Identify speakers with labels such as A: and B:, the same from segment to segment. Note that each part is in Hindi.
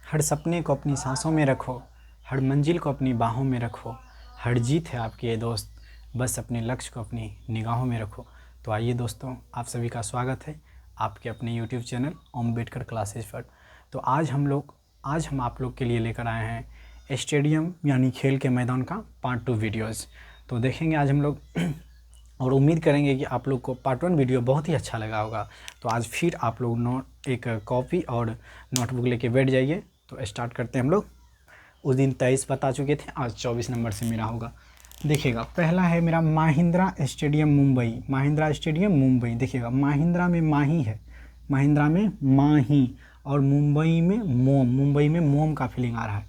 A: हर सपने को अपनी सांसों में रखो, हर मंजिल को अपनी बाहों में रखो, हर जीत है आपकी ये दोस्त, बस अपने लक्ष्य को अपनी निगाहों में रखो। तो आइए दोस्तों, आप सभी का स्वागत है आपके अपने यूट्यूब चैनल अम्बेडकर क्लासेज पर। तो आज हम आप लोग के लिए लेकर आए हैं स्टेडियम यानी खेल के मैदान का पार्ट 2 वीडियोज़। तो देखेंगे आज हम लोग और उम्मीद करेंगे कि आप लोग को पार्ट 1 वीडियो बहुत ही अच्छा लगा होगा। तो आज फिर आप लोग एक कॉपी और नोटबुक लेके बैठ जाइए। तो स्टार्ट करते हैं हम लोग। उस दिन 23 बता चुके थे, आज 24 नंबर से मेरा होगा। देखिएगा, पहला है मेरा महिंद्रा स्टेडियम मुंबई। महिंद्रा स्टेडियम मुंबई, देखिएगा महिंद्रा में माही है, महिंद्रा में माही, और मुंबई में मोम। मुंबई में मोम का फीलिंग आ रहा है।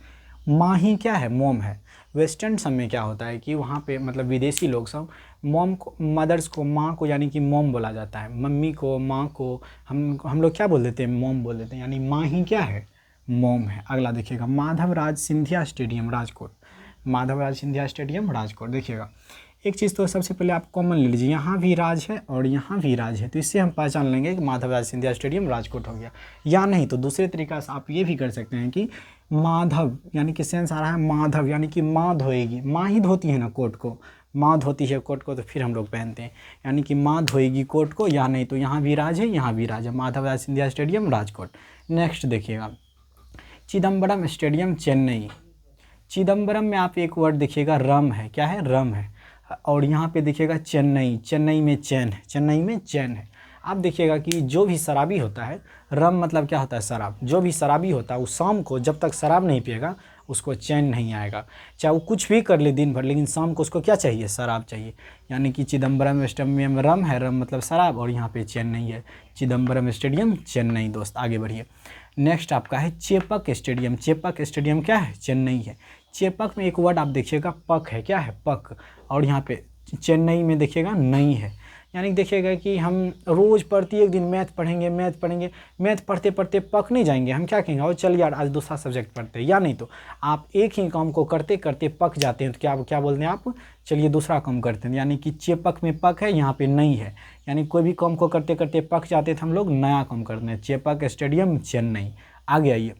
A: माही क्या है? मोम है। वेस्टर्न सब में क्या होता है कि वहाँ पे मतलब विदेशी लोग सब मॉम को, मदर्स को, माँ को यानी कि मॉम बोला जाता है। मम्मी को, माँ को हम लोग क्या बोल देते हैं? मॉम बोल देते हैं। यानी माँ ही क्या है? मॉम है। अगला देखिएगा, माधवराज सिंधिया स्टेडियम राजकोट। माधवराज सिंधिया स्टेडियम राजकोट, देखिएगा एक चीज़ तो सबसे पहले आप कॉमन ले लीजिए, यहाँ भी राज है और यहाँ भी राज है, तो इससे हम पहचान लेंगे कि माधवराज सिंधिया स्टेडियम राजकोट हो गया। या नहीं तो दूसरे तरीका से आप ये भी कर सकते हैं कि माधव यानी कि सेंस आ रहा है माधव, यानी कि माँ धोएगी। माँ ही धोती है ना कोट को, माँ धोती है कोट को, तो फिर हम लोग पहनते हैं, यानी कि माँ धोएगी कोट को। या नहीं तो यहाँ भी राज है, यहाँ भी राज है। माधवराज सिंधिया स्टेडियम राजकोट। नेक्स्ट देखिएगा, चिदम्बरम स्टेडियम चेन्नई। चिदम्बरम में आप एक वर्ड देखिएगा, रम है। क्या है? रम है। और यहाँ पे देखिएगा चेन्नई, चेन्नई में चैन है, चेन्नई में चैन है। आप देखिएगा कि जो भी शराबी होता है, रम मतलब क्या होता है? शराब। जो भी शराबी होता है वो शाम को जब तक शराब नहीं पिएगा उसको चैन नहीं आएगा। चाहे वो कुछ भी कर ले दिन भर, लेकिन शाम को उसको क्या चाहिए? शराब चाहिए। यानी कि चिदम्बरम स्टेडियम में रम है, रम मतलब शराब, और यहाँ पे चेन्नई है। चिदम्बरम स्टेडियम चेन्नई। दोस्त आगे बढ़िए। नेक्स्ट आपका है चेपक स्टेडियम। चेपक स्टेडियम क्या है? चेन्नई है। चेपक में एक वर्ड आप देखिएगा, पक है। क्या है? पक। और यहाँ पे चेन्नई में देखिएगा नई है। यानी देखिएगा कि हम रोज़ प्रत्येक दिन मैथ पढ़ेंगे, मैथ पढ़ते पढ़ते पक नहीं जाएंगे। हम क्या कहेंगे? और चलिए यार आज दूसरा सब्जेक्ट पढ़ते हैं। या नहीं तो आप एक ही काम को करते करते पक जाते हैं, तो क्या बोलते हैं आप? चलिए दूसरा काम करते हैं। यानी कि चेपक में पक है, यहाँ पे नई है। यानी कोई भी काम को करते करते पक जाते थे हम लोग, नया काम करते हैं। चेपक स्टेडियम चेन्नई। आगे आइए,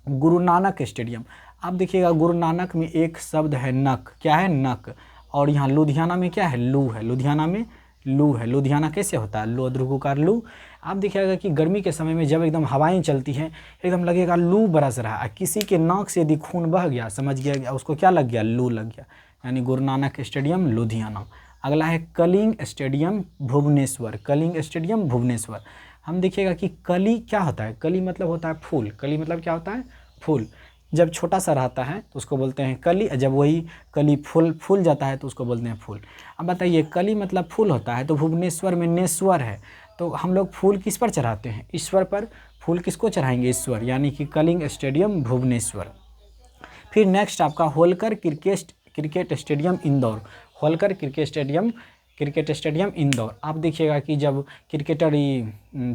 A: गुरु नानक स्टेडियम। आप देखिएगा गुरु नानक में एक शब्द है नक। क्या है? नक। और यहाँ लुधियाना में क्या है? लू है। लुधियाना में लू है। लुधियाना कैसे होता है? लो द्रुगुकार लू। आप देखिएगा कि गर्मी के समय में जब एकदम हवाएं चलती हैं, एकदम लगेगा लू बरस रहा है। किसी के नाक से यदि खून बह गया, समझ गया उसको क्या लग गया? लू लग गया। यानी गुरु नानक स्टेडियम लुधियाना। अगला है कलिंग स्टेडियम भुवनेश्वर। कलिंग स्टेडियम भुवनेश्वर। हम देखिएगा कि कली क्या होता है? कली मतलब होता है फूल। कली मतलब क्या होता है? फूल। जब छोटा सा रहता है तो उसको बोलते हैं कली, जब वही कली फूल जाता है तो उसको बोलते हैं फूल। अब बताइए, कली मतलब फूल होता है, तो भुवनेश्वर में नेश्वर है, तो हम लोग फूल किस पर चढ़ाते हैं? ईश्वर पर। फूल किसको चढ़ाएंगे? ईश्वर। यानी कि कलिंग स्टेडियम भुवनेश्वर। फिर नेक्स्ट आपका Holkar cricket stadium Indore. Holkar cricket stadium Indore. आप देखिएगा कि जब क्रिकेटर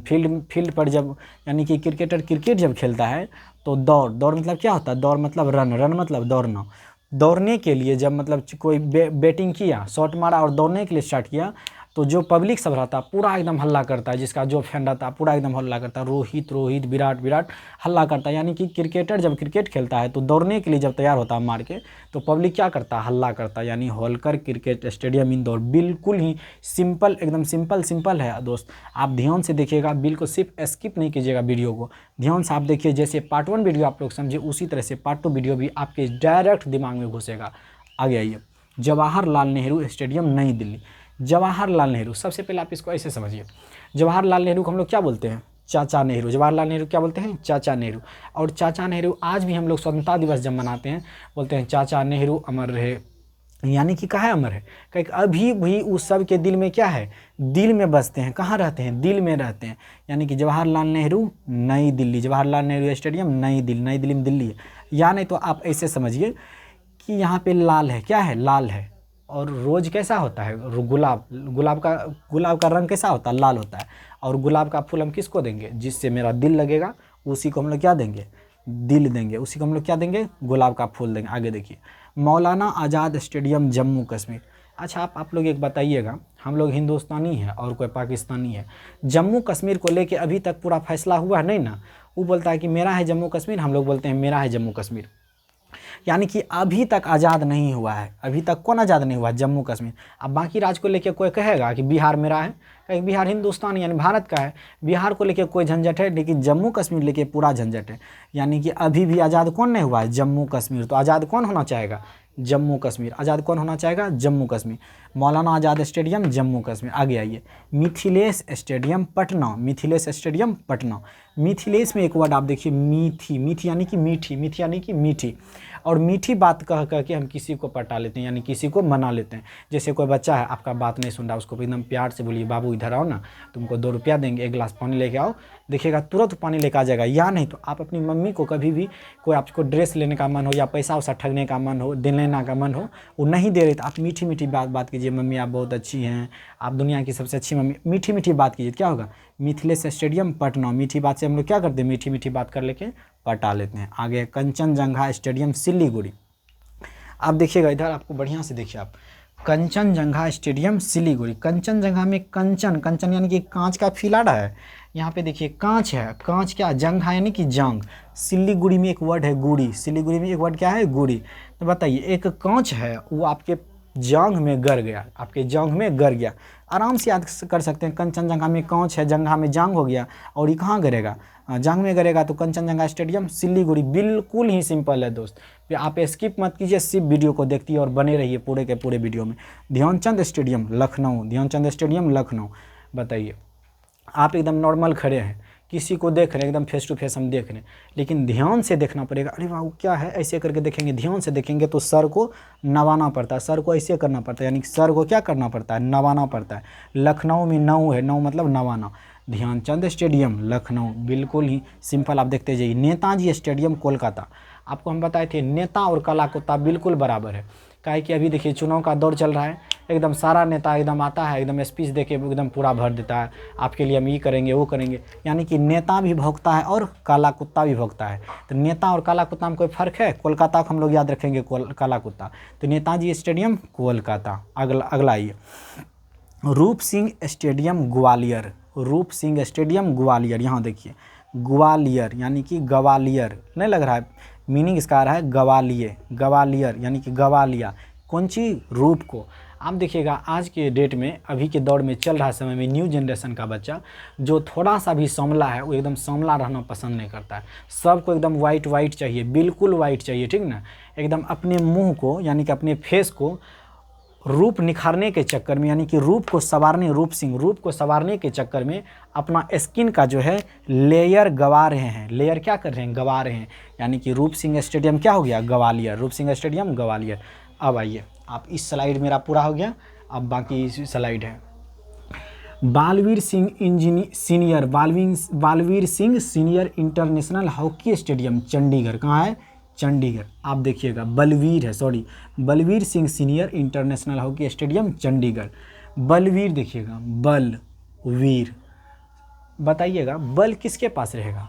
A: फील्ड पर जब यानी कि क्रिकेटर क्रिकेट जब खेलता है तो दौड़ मतलब क्या होता है? दौड़ मतलब रन मतलब दौड़ना। दौड़ने के लिए जब मतलब कोई बैटिंग किया, शॉट मारा और दौड़ने के लिए स्टार्ट किया, तो जो पब्लिक सब रहता है पूरा एकदम हल्ला करता है। जिसका जो फैन रहता है पूरा एकदम हल्ला करता है, रोहित विराट हल्ला करता है। यानी कि क्रिकेटर जब क्रिकेट खेलता है तो दौड़ने के लिए जब तैयार होता है मार के, तो पब्लिक क्या करता है? हल्ला करता है। यानी होलकर क्रिकेट स्टेडियम इंदौर। बिल्कुल ही सिंपल, एकदम सिंपल है दोस्त। आप ध्यान से देखिएगा, बिल्कुल सिर्फ स्किप नहीं कीजिएगा वीडियो को, ध्यान से आप देखिए। जैसे पार्ट 1 वीडियो आप लोग समझे, उसी तरह से पार्ट 2 वीडियो भी आपके डायरेक्ट दिमाग में घुसेगा। आगे आइए, जवाहरलाल नेहरू स्टेडियम नई दिल्ली। जवाहरलाल नेहरू, सबसे पहले आप इसको ऐसे समझिए, जवाहरलाल नेहरू को हम लोग क्या बोलते हैं? चाचा नेहरू। जवाहरलाल नेहरू क्या बोलते हैं? चाचा नेहरू। और चाचा नेहरू आज भी हम लोग स्वतंत्रता दिवस जब मनाते हैं बोलते हैं चाचा नेहरू अमर रहे। यानी कि कहाँ अमर है? कहीं अभी भी उस सब के दिल में क्या है? दिल में बसते हैं। कहाँ रहते हैं? दिल में रहते हैं। यानी कि जवाहरलाल नेहरू नई दिल्ली। जवाहरलाल नेहरू स्टेडियम नई दिल्ली में दिल्ली है। या नहीं तो आप ऐसे समझिए कि यहाँ पे लाल है। क्या है? लाल है। और रोज़ कैसा होता है? गुलाब का रंग कैसा होता है? लाल होता है। और गुलाब का फूल हम किसको देंगे? जिससे मेरा दिल लगेगा, उसी को हम लोग क्या देंगे? दिल देंगे। उसी को हम लोग क्या देंगे? गुलाब का फूल देंगे। आगे देखिए, मौलाना आज़ाद स्टेडियम जम्मू कश्मीर। अच्छा आप लोग एक बताइएगा, हम लोग हिंदुस्तानी हैं और कोई पाकिस्तानी है, जम्मू कश्मीर को लेके अभी तक पूरा फैसला हुआ है नहीं ना? वो बोलता है कि मेरा है जम्मू कश्मीर, हम लोग बोलते हैं मेरा है जम्मू कश्मीर। यानी कि अभी तक आज़ाद नहीं हुआ है। अभी तक कौन आज़ाद नहीं हुआ? जम्मू कश्मीर। अब बाकी राज्य को लेकर कोई कहेगा कि बिहार मेरा है, कहीं बिहार हिंदुस्तान यानी भारत का है, बिहार को लेकर कोई झंझट है, लेकिन जम्मू कश्मीर लेके पूरा झंझट है। यानी कि अभी भी आज़ाद कौन नहीं हुआ है? जम्मू कश्मीर। तो आज़ाद कौन होना चाहेगा? जम्मू कश्मीर। आज़ाद कौन होना चाहेगा? जम्मू कश्मीर। मौलाना आज़ाद स्टेडियम जम्मू कश्मीर। आगे आइए, मिथिलेश स्टेडियम पटना। मिथिलेश स्टेडियम पटना। मिथिलेश में एक वर्ड आप देखिए, मीठी। मीठी यानी कि मीठी, मीठी यानी कि मीठी। और मीठी बात कह के हम किसी को पटा लेते हैं, यानी किसी को मना लेते हैं। जैसे कोई बच्चा है, आपका बात नहीं सुन रहा, उसको एकदम प्यार से बोलिए, बाबू इधर आओ ना, तुमको 2 रुपया देंगे, 1 गिलास पानी लेके आओ, देखिएगा तुरंत पानी लेके आ जाएगा। या नहीं तो आप अपनी मम्मी को कभी भी कोई आपको ड्रेस लेने का मन हो या पैसा वैसा ठगने का मन हो, देने का मन हो, वो नहीं दे रहे तो आप मीठी मीठी बात कीजिए, मम्मी आप बहुत अच्छी हैं, आप दुनिया की सबसे अच्छी मम्मी। मीठी मीठी बात कीजिए, क्या होगा? मिथिलेश स्टेडियम पटना। मीठी बात से हम लोग क्या करते हैं? मीठी मीठी बात कर लेके पटा लेते हैं। आगे कंचनजंगा स्टेडियम सिलीगुड़ी। आप देखिएगा इधर, आपको बढ़िया से देखिए आप, कंचनजंगा स्टेडियम सिलीगुड़ी। कंचनजंगा में कंचन, कंचन यानी कि कांच का फिलाड़ा है, यहाँ पे देखिए कांच है, कांच क्या? जंगा यानी कि जंग। सिलीगुड़ी में एक वर्ड है गुड़ी। सिलीगुड़ी में एक वर्ड क्या है? गुड़ी। तो बताइए, एक कांच है वो आपके जंग में गर गया, आपके जंग में गर गया। आराम से याद कर सकते हैं, कंचनजंगा में कांच है, जंगा में जंग हो गया, और ये कहाँ गिरेगा? जंग में गिरेगा। तो कंचनजंगा स्टेडियम सिलीगुड़ी। बिल्कुल ही सिंपल है दोस्त, आप स्किप मत कीजिए, सिर्फ वीडियो को देखिए और बने रहिए पूरे के पूरे वीडियो में। ध्यानचंद स्टेडियम लखनऊ। ध्यानचंद स्टेडियम लखनऊ। बताइए, आप एकदम नॉर्मल खड़े हैं, किसी को देख रहे हैं, एकदम फेस टू फेस हम देख रहे हैं, लेकिन ध्यान से देखना पड़ेगा। अरे वाह क्या है, ऐसे करके देखेंगे, ध्यान से देखेंगे तो सर को नवाना पड़ता है, सर को ऐसे करना पड़ता है, यानी कि सर को क्या करना पड़ता है? नवाना पड़ता है। लखनऊ में नऊ है, नऊ मतलब नवाना। ध्यानचंद स्टेडियम लखनऊ, बिल्कुल ही सिंपल, आप देखते जाइए। नेताजी स्टेडियम कोलकाता। आपको हम बताए थे नेता और काला कुत्ता बिल्कुल बराबर है, काहे कि अभी देखिए चुनाव का दौर चल रहा है, एकदम सारा नेता एकदम आता है, एकदम स्पीच देके एकदम पूरा भर देता है, आपके लिए हम ये करेंगे वो करेंगे, यानी कि नेता भी भोगता है और काला कुत्ता भी भोगता है। तो नेता और काला कुत्ता में कोई फ़र्क है? कोलकाता को हम लोग याद रखेंगे, काला कुत्ता। तो नेताजी स्टेडियम कोलकाता। अगला आइए, रूप सिंह स्टेडियम ग्वालियर। रूप सिंह स्टेडियम ग्वालियर। यहाँ देखिए ग्वालियर यानी कि ग्वालियर, नहीं लग रहा है? मीनिंग इसका आ रहा है गवालिए, गवालियर यानी कि गवा लिया। कौन सी? रूप को। आप देखिएगा आज के डेट में, अभी के दौर में चल रहा समय में, न्यू जनरेशन का बच्चा जो थोड़ा सा भी सांवला है वो एकदम सांवला रहना पसंद नहीं करता है। सबको एकदम वाइट वाइट चाहिए, बिल्कुल वाइट चाहिए, ठीक ना? एकदम अपने मुंह को यानी कि अपने फेस को रूप निखारने के चक्कर में, यानी कि रूप को संवारने, रूप को संवारने के चक्कर में अपना स्किन का जो है लेयर गवा रहे हैं। लेयर क्या कर रहे हैं? गवा रहे हैं। यानी कि रूप सिंह स्टेडियम क्या हो गया? ग्वालियर। रूप सिंह स्टेडियम ग्वालियर। अब आइए, आप इस स्लाइड मेरा पूरा हो गया, अब बाकी इस स्लाइड है। Balbir Singh senior international hockey stadium Chandigarh. कहाँ है? चंडीगढ़। आप देखिएगा Balbir Singh senior international hockey stadium Chandigarh. Balbir देखिएगा, बलवीर। बताइएगा बल किसके पास रहेगा?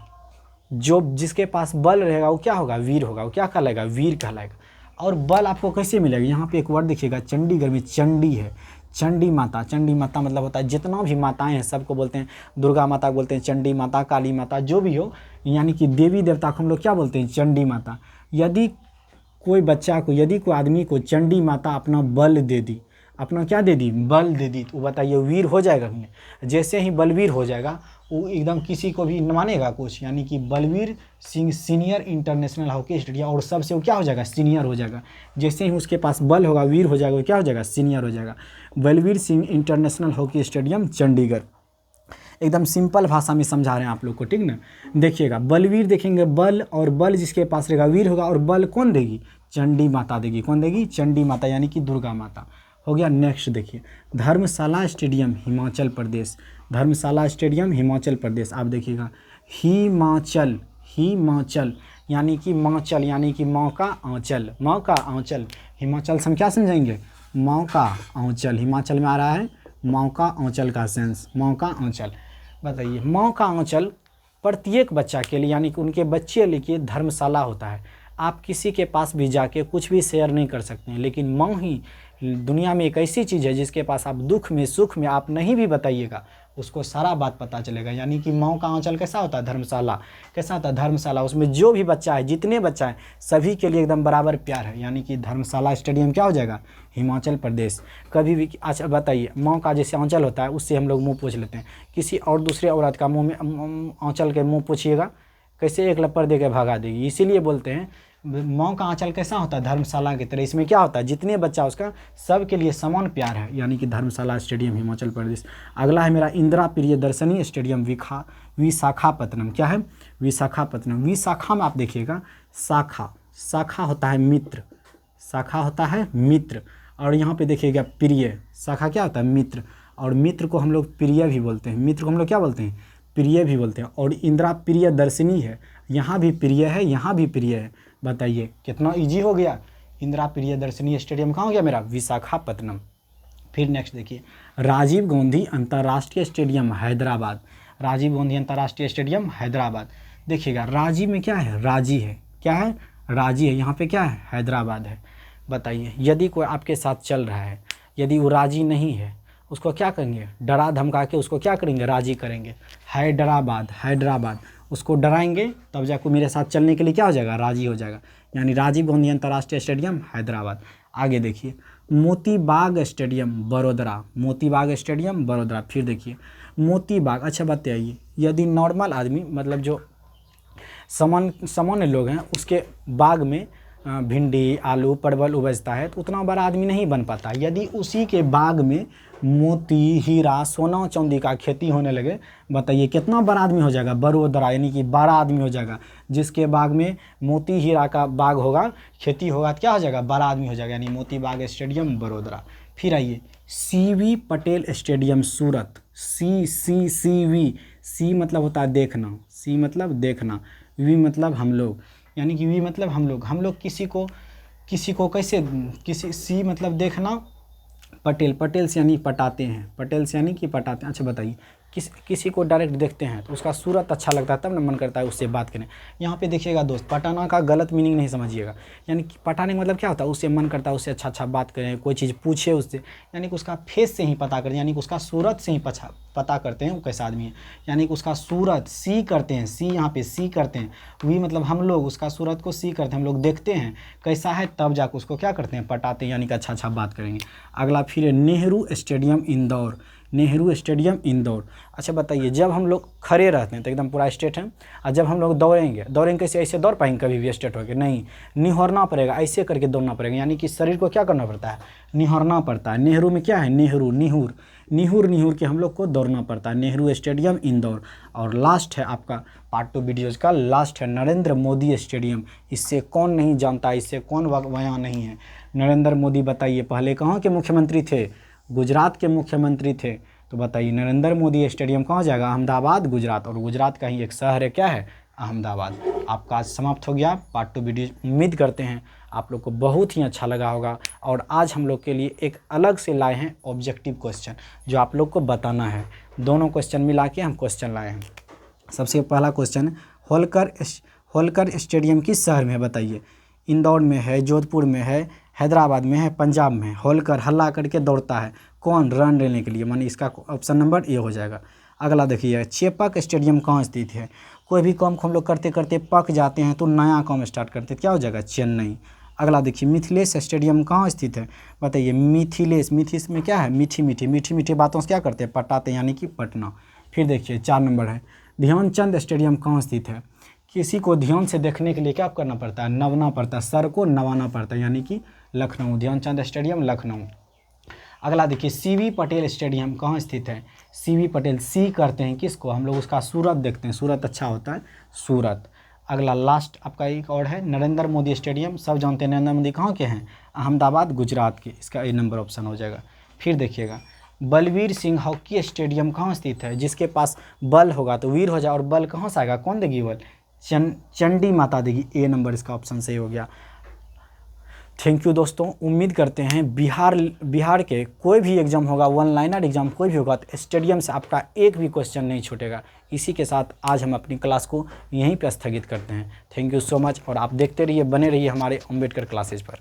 A: जो जिसके पास बल रहेगा वो क्या होगा? वीर होगा। वो क्या कहलाएगा? वीर कहलाएगा। और बल आपको कैसे मिलेगा? यहाँ पे एक वर्ड देखिएगा, चंडीगढ़ में चंडी है, चंडी माता। चंडी माता मतलब होता है जितना भी माताएं हैं सबको बोलते हैं, दुर्गा माता बोलते हैं चंडी माता, काली माता, जो भी हो, यानी कि देवी देवता को हम लोग क्या बोलते हैं? चंडी माता। यदि कोई बच्चा को, यदि कोई आदमी को चंडी माता अपना बल दे दी, अपना क्या दे दी? बल दे दी, तो बताइए वीर हो जाएगा? जैसे ही बलवीर हो जाएगा वो एकदम किसी को भी मानेगा कुछ, यानी कि Balbir Singh senior international hockey stadium, और सबसे वो क्या हो जाएगा? सीनियर हो जाएगा। जैसे ही उसके पास बल होगा, वीर हो जाएगा, वो क्या हो जाएगा? सीनियर हो जाएगा। Balbir Singh international hockey stadium Chandigarh. एकदम सिंपल भाषा में समझा रहे हैं आप लोग को, ठीक ना? देखिएगा बलवीर देखेंगे, बल, और बल जिसके पास रहेगा वीर होगा, और बल कौन देगी? चंडी माता देगी। कौन देगी? चंडी माता, यानी कि दुर्गा माता हो गया। नेक्स्ट देखिए, धर्मशाला स्टेडियम हिमाचल प्रदेश। धर्मशाला स्टेडियम हिमाचल प्रदेश। आप देखिएगा हिमाचल, हिमाचल यानी कि मांचल, यानी कि माँ का आंचल, माँ का आंचल। हिमाचल से हम क्या समझेंगे? माँ का आंचल। हिमाचल में आ रहा है माँ का आंचल का सेंस, माँ का आंचल। बताइए माँ का आंचल प्रत्येक बच्चा के लिए, यानी कि उनके बच्चे के लिए धर्मशाला होता है। आप किसी के पास भी जाके कुछ भी शेयर नहीं कर सकते हैं, लेकिन माँ ही दुनिया में एक ऐसी चीज़ है जिसके पास आप दुख में सुख में आप नहीं भी बताइएगा, उसको सारा बात पता चलेगा। यानी कि मऊ का आंचल कैसा होता है, धर्मशाला। कैसा होता है, धर्मशाला। उसमें जो भी बच्चा है, जितने बच्चा है, सभी के लिए एकदम बराबर प्यार है। यानी कि धर्मशाला स्टेडियम क्या हो जाएगा, हिमाचल प्रदेश। कभी भी अच्छा बताइए, मऊ का जैसे आंचल होता है उससे हम लोग मुँह पूछ लेते हैं, किसी और दूसरे औरत का मुँह में आंचल के मुँह पूछिएगा, कैसे एक लपड़ दे के भगा देगी। इसीलिए बोलते हैं मऊ का आंचल कैसा होता है, धर्मशाला की तरह। इसमें क्या होता है, जितने बच्चा उसका सब के लिए समान प्यार है। यानी कि धर्मशाला स्टेडियम हिमाचल प्रदेश। अगला है मेरा इंदिरा प्रियदर्शनी स्टेडियम विशाखापत्तनम। क्या है, विशाखापत्तनम। विशाखा में आप देखिएगा, शाखा होता है मित्र, शाखा होता है मित्र। और यहाँ पे देखिएगा प्रिय, शाखा क्या होता है, मित्र। और मित्र को हम लोग प्रिय भी बोलते हैं, मित्र को हम लोग क्या बोलते हैं, प्रिय भी बोलते हैं। और इंदिरा प्रियदर्शनी है, यहाँ भी प्रिय है, यहाँ भी प्रिय है। बताइए कितना इजी हो गया। इंदिरा प्रियदर्शनी स्टेडियम कहाँ हो गया मेरा, विशाखापत्तनम। फिर नेक्स्ट देखिए, राजीव गांधी अंतर्राष्ट्रीय स्टेडियम हैदराबाद। राजीव गांधी अंतर्राष्ट्रीय स्टेडियम हैदराबाद। देखिएगा राजीव में क्या है, राजी है। क्या है, राजी है। यहाँ पे क्या है, हैदराबाद है। बताइए यदि कोई आपके साथ चल रहा है, यदि वो राजी नहीं है, उसको क्या करेंगे, डरा धमका के उसको क्या करेंगे, राजी करेंगे। हैदराबाद, हैदराबाद। उसको डराएंगे तब जाकर मेरे साथ चलने के लिए क्या हो जाएगा, राजी हो जाएगा। यानी राजीव गांधी अंतर्राष्ट्रीय स्टेडियम हैदराबाद। आगे देखिए, मोतीबाग स्टेडियम बड़ोदरा। मोतीबाग स्टेडियम बड़ोदरा। फिर देखिए मोतीबाग। अच्छा बताइए, यदि नॉर्मल आदमी, मतलब जो सामान्य लोग हैं, उसके बाग में भिंडी, आलू, परवल उपजता है तो उतना बड़ा आदमी नहीं बन पाता। यदि उसी के बाग में मोती, हीरा, सोना चांदी का खेती होने लगे, बताइए कितना बड़ा आदमी हो जाएगा, बड़ोदरा। यानी कि बड़ा आदमी हो जाएगा। जिसके बाग में मोती हीरा का बाग होगा, खेती होगा, तो क्या हो जाएगा, बड़ा आदमी हो जाएगा। यानी मोती बाग स्टेडियम बड़ोदरा। फिर आइए, सीवी पटेल स्टेडियम सूरत। सी सी मतलब होता है देखना, सी मतलब देखना, वी मतलब हम लोग। यानी कि वी मतलब हम लोग किसी को कैसे, किसी, सी मतलब देखना, पटेल से यानी पटाते हैं, पटेल से यानी कि पटाते हैं। अच्छा बताइए, किसी को डायरेक्ट देखते हैं तो उसका सूरत अच्छा लगता है, तब ना मन करता है उससे बात करें। यहाँ पे देखिएगा दोस्त, पटाना का गलत मीनिंग नहीं समझिएगा। यानी कि पटाने का मतलब क्या होता है, उससे मन करता है उससे अच्छा बात करें, कोई चीज़ पूछे उससे। यानी कि उसका फेस से ही पता करें, यानी कि उसका सूरत से ही पता करते हैं वो कैसा आदमी है। यानी कि उसका सूरत सी करते हैं, सी यहाँ पे सी करते हैं। वी मतलब हम लोग, उसका सूरत को सी करते हैं, हम लोग देखते हैं कैसा है, तब जाकर उसको क्या करते हैं, पटाते हैं। यानी कि अच्छा बात करेंगे। अगला फिर नेहरू स्टेडियम इंदौर। नेहरू स्टेडियम इंदौर। अच्छा बताइए, जब हम लोग खड़े रहते हैं तो एकदम पूरा स्ट्रेट है, और जब हम लोग दौड़ेंगे कैसे, ऐसे दौड़ पाएंगे कभी भी स्ट्रेट होकर, नहीं, निहरना पड़ेगा, ऐसे करके दौड़ना पड़ेगा। यानी कि शरीर को क्या करना पड़ता है, निहरना पड़ता है। नेहरू में क्या है, निहुर के हम लोग को दौड़ना पड़ता है। नेहरू स्टेडियम इंदौर। और लास्ट है आपका पार्ट 2 वीडियोज़ का, लास्ट है नरेंद्र मोदी स्टेडियम। इससे कौन नहीं जानता, इससे कौन वहाँ नहीं है। नरेंद्र मोदी बताइए पहले कहाँ के मुख्यमंत्री थे, गुजरात के मुख्यमंत्री थे। तो बताइए नरेंद्र मोदी स्टेडियम कहाँ जाएगा, अहमदाबाद, गुजरात। और गुजरात का ही एक शहर है, क्या है, अहमदाबाद। आपका आज समाप्त हो गया पार्ट 2 वीडियो। उम्मीद करते हैं आप लोग को बहुत ही अच्छा लगा होगा। और आज हम लोग के लिए एक अलग से लाए हैं ऑब्जेक्टिव क्वेश्चन, जो आप लोग को बताना है। दोनों क्वेश्चन मिला के हम क्वेश्चन लाए हैं। सबसे पहला क्वेश्चन, होलकर स्टेडियम किस शहर में है, बताइए। इंदौर में है, जोधपुर में है, हैदराबाद में है, पंजाब में है। होलकर हल्ला करके दौड़ता है, कौन, रन लेने के लिए, मानी इसका ऑप्शन नंबर ए हो जाएगा। अगला देखिए, चेपक स्टेडियम कहाँ स्थित है। कोई भी काम को हम लोग करते करते पक जाते हैं तो नया काम स्टार्ट करते, क्या हो जाएगा, चेन्नई। अगला देखिए, मिथिलेश स्टेडियम कहाँ स्थित है, बताइए। मिथिलेश में क्या है, मीठी बातों से क्या करते हैं, पटाते हैं, यानी कि पटना। फिर देखिए 4 नंबर है, ध्यानचंद स्टेडियम कहाँ स्थित है। किसी को ध्यान से देखने के लिए क्या करना पड़ता है, नवाना पड़ता है, सर को नवाना पड़ता है, यानी कि लखनऊ। ध्यानचंद स्टेडियम लखनऊ। अगला देखिए, सीवी पटेल स्टेडियम कहाँ स्थित है। सीवी पटेल, सी करते हैं किसको, हम लोग उसका सूरत देखते हैं, सूरत अच्छा होता है, सूरत। अगला लास्ट आपका एक और है, नरेंद्र मोदी स्टेडियम, सब जानते हैं नरेंद्र मोदी कहाँ के हैं, अहमदाबाद, गुजरात के। इसका ए नंबर ऑप्शन हो जाएगा। फिर देखिएगा, बलवीर सिंह हॉकी स्टेडियम कहाँ स्थित है। जिसके पास बल होगा तो वीर हो जाए, और बल कहाँ से आएगा, कौन देगी बल, चंडी माता देगी। ए नंबर इसका ऑप्शन सही हो गया। थैंक यू दोस्तों। उम्मीद करते हैं बिहार के कोई भी एग्ज़ाम होगा, वन लाइनर एग्ज़ाम कोई भी होगा, तो स्टेडियम से आपका एक भी क्वेश्चन नहीं छूटेगा। इसी के साथ आज हम अपनी क्लास को यहीं पर स्थगित करते हैं। थैंक यू सो मच, और आप देखते रहिए, बने रहिए हमारे अम्बेडकर क्लासेज पर।